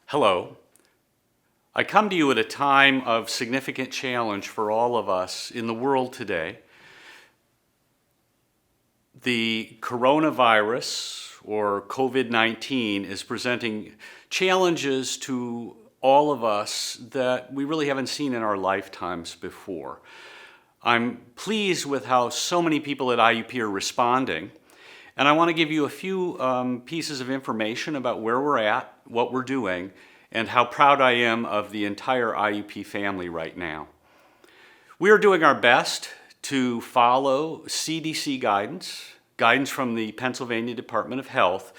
Hello. I come to you at a time of significant challenge for all of us in the world today. The coronavirus, or COVID-19, is presenting challenges to all of us that we really haven't seen in our lifetimes before. I'm pleased with how so many people at IUP are responding, and I want to give you a few pieces of information about where we're at, what we're doing, and how proud I am of the entire IUP family right now. We are doing our best to follow CDC guidance from the Pennsylvania Department of Health,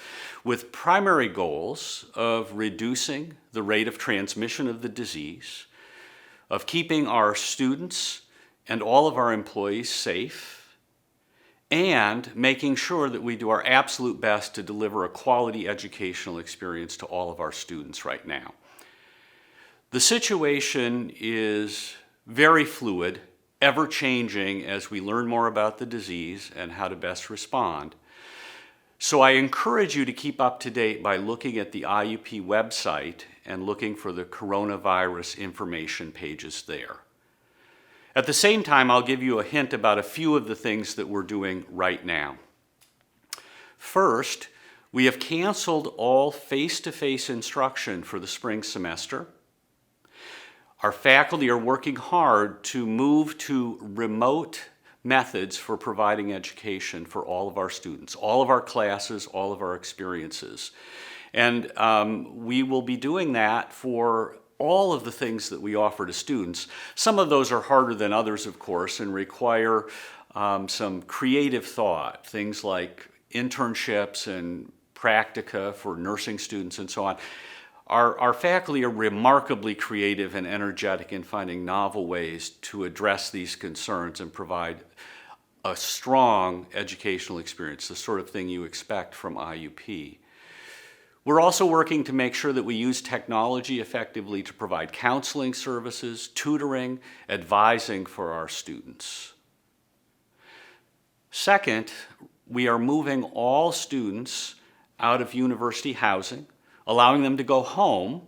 with primary goals of reducing the rate of transmission of the disease, of keeping our students and all of our employees safe, and making sure that we do our absolute best to deliver a quality educational experience to all of our students right now. The situation is very fluid, ever-changing as we learn more about the disease and how to best respond. So I encourage you to keep up to date by looking at the IUP website and looking for the coronavirus information pages there. At the same time, I'll give you a hint about a few of the things that we're doing right now. First, we have canceled all face-to-face instruction for the spring semester. Our faculty are working hard to move to remote methods for providing education for all of our students, all of our classes, all of our experiences. And we will be doing that for all of the things that we offer to students. Some of those are harder than others, of course, and require some creative thought, things like internships and practica for nursing students and so on. Our faculty are remarkably creative and energetic in finding novel ways to address these concerns and provide a strong educational experience, the sort of thing you expect from IUP. We're also working to make sure that we use technology effectively to provide counseling services, tutoring, advising for our students. Second, we are moving all students out of university housing, allowing them to go home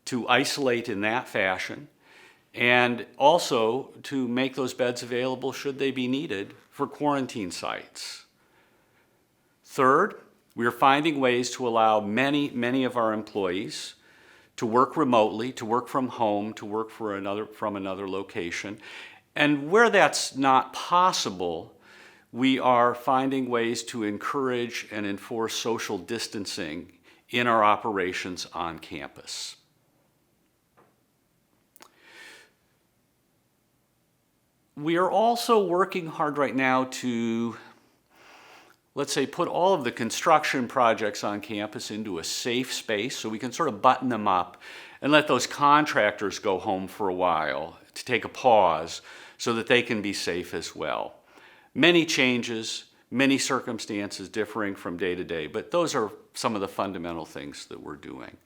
to isolate in that fashion, and also to make those beds available should they be needed for quarantine sites. Third, we are finding ways to allow many of our employees to work remotely, to work from home, to work from another location. And where that's not possible, we are finding ways to encourage and enforce social distancing in our operations on campus. We are also working hard right now to, let's say, put all of the construction projects on campus into a safe space so we can sort of button them up and let those contractors go home for a while to take a pause so that they can be safe as well. Many changes, many circumstances differing from day to day, but those are some of the fundamental things that we're doing.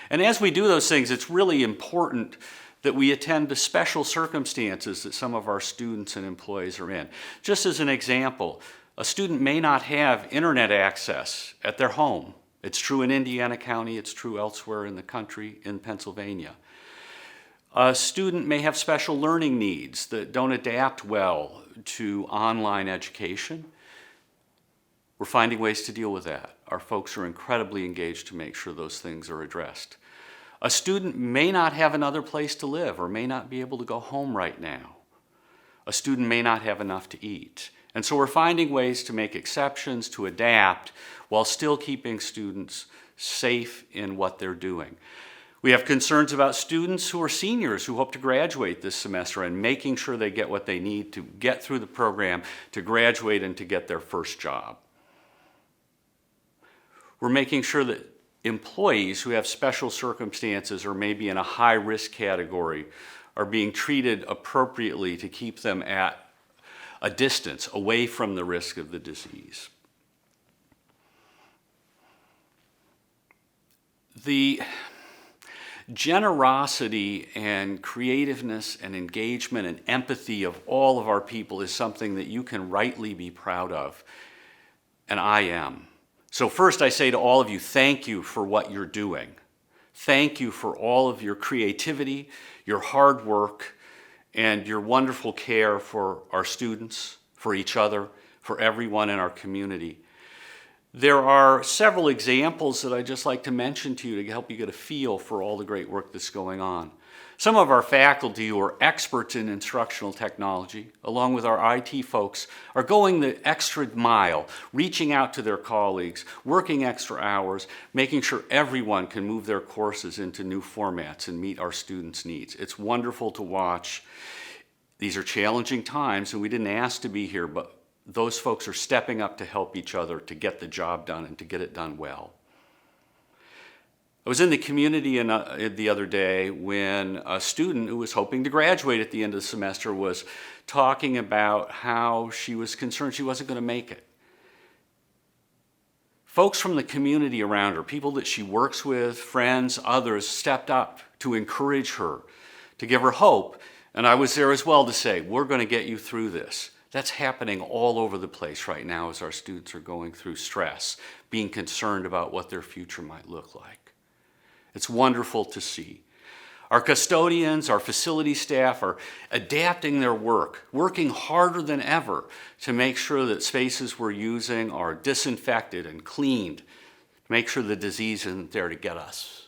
And as we do those things, it's really important that we attend to special circumstances that some of our students and employees are in. Just as an example, a student may not have internet access at their home. It's true in Indiana County, it's true elsewhere in the country, in Pennsylvania. A student may have special learning needs that don't adapt well to online education. We're finding ways to deal with that. Our folks are incredibly engaged to make sure those things are addressed. A student may not have another place to live or may not be able to go home right now. A student may not have enough to eat. And so we're finding ways to make exceptions, to adapt, while still keeping students safe in what they're doing. We have concerns about students who are seniors who hope to graduate this semester and making sure they get what they need to get through the program, to graduate and to get their first job. We're making sure that employees who have special circumstances or maybe in a high-risk category are being treated appropriately to keep them at a distance away from the risk of the disease. The generosity and creativeness and engagement and empathy of all of our people is something that you can rightly be proud of, and I am. So first I say to all of you, thank you for what you're doing. Thank you for all of your creativity, your hard work, and your wonderful care for our students, for each other, for everyone in our community. There are several examples that I'd just like to mention to you to help you get a feel for all the great work that's going on. Some of our faculty who are experts in instructional technology, along with our IT folks, are going the extra mile, reaching out to their colleagues, working extra hours, making sure everyone can move their courses into new formats and meet our students' needs. It's wonderful to watch. These are challenging times, and we didn't ask to be here, but those folks are stepping up to help each other to get the job done and to get it done well. I was in the community the other day when a student who was hoping to graduate at the end of the semester was talking about how she was concerned she wasn't going to make it. Folks from the community around her, people that she works with, friends, others, stepped up to encourage her, to give her hope. And I was there as well to say, we're going to get you through this. That's happening all over the place right now as our students are going through stress, being concerned about what their future might look like. It's wonderful to see. Our custodians, our facility staff are adapting their work, working harder than ever to make sure that spaces we're using are disinfected and cleaned, to make sure the disease isn't there to get us.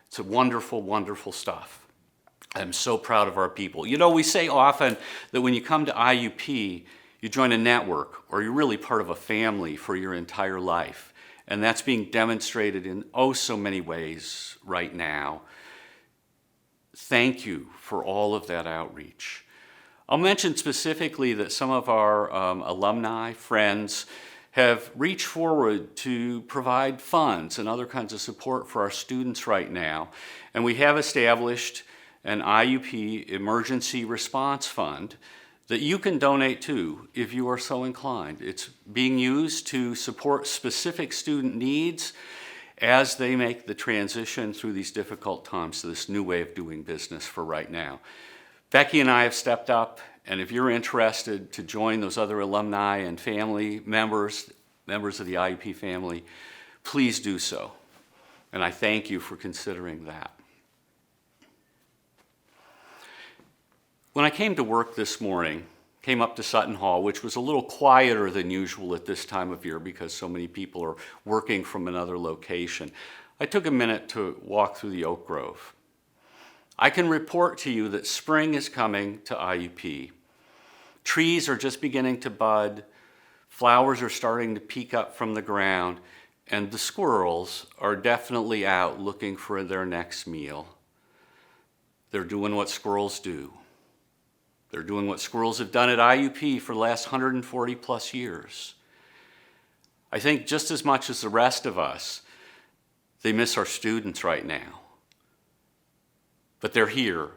It's a wonderful, wonderful stuff. I'm so proud of our people. You know, we say often that when you come to IUP, you join a network, or you're really part of a family for your entire life. And that's being demonstrated in oh so many ways right now. Thank you for all of that outreach. I'll mention specifically that some of our alumni, friends, have reached forward to provide funds and other kinds of support for our students right now. And we have established an IUP Emergency Response Fund that you can donate to if you are so inclined. It's being used to support specific student needs as they make the transition through these difficult times to this new way of doing business for right now. Becky and I have stepped up, and if you're interested to join those other alumni and family members of the IUP family, please do so. And I thank you for considering that. When I came to work this morning, came up to Sutton Hall, which was a little quieter than usual at this time of year because so many people are working from another location, I took a minute to walk through the oak grove. I can report to you that spring is coming to IUP. Trees are just beginning to bud, flowers are starting to peek up from the ground, and the squirrels are definitely out looking for their next meal. They're doing what squirrels do. They're doing what squirrels have done at IUP for the last 140 plus years. I think just as much as the rest of us, they miss our students right now. But they're here,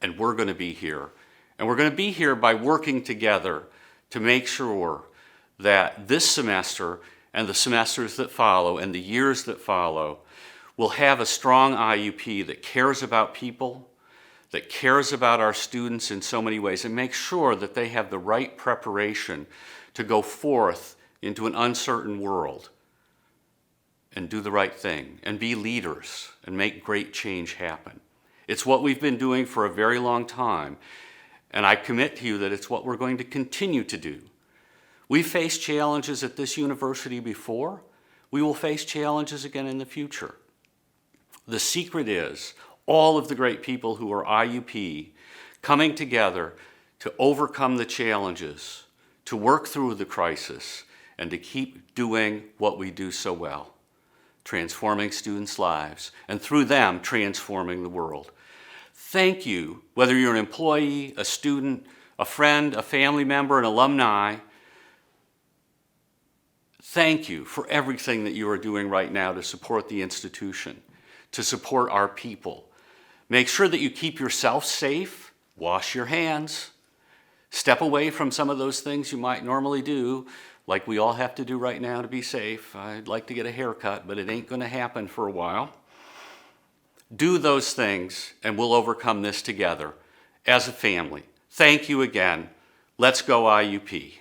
and we're going to be here. And we're going to be here by working together to make sure that this semester and the semesters that follow and the years that follow will have a strong IUP that cares about people, that cares about our students in so many ways, and make sure that they have the right preparation to go forth into an uncertain world and do the right thing and be leaders and make great change happen. It's what we've been doing for a very long time, and I commit to you that it's what we're going to continue to do. We've faced challenges at this university before. We will face challenges again in the future. The secret is all of the great people who are IUP coming together to overcome the challenges, to work through the crisis, and to keep doing what we do so well, transforming students' lives, and through them, transforming the world. Thank you, whether you're an employee, a student, a friend, a family member, an alumni. Thank you for everything that you are doing right now to support the institution, to support our people. Make sure that you keep yourself safe, wash your hands, step away from some of those things you might normally do, like we all have to do right now to be safe. I'd like to get a haircut, but it ain't going to happen for a while. Do those things, and we'll overcome this together as a family. Thank you again. Let's go IUP.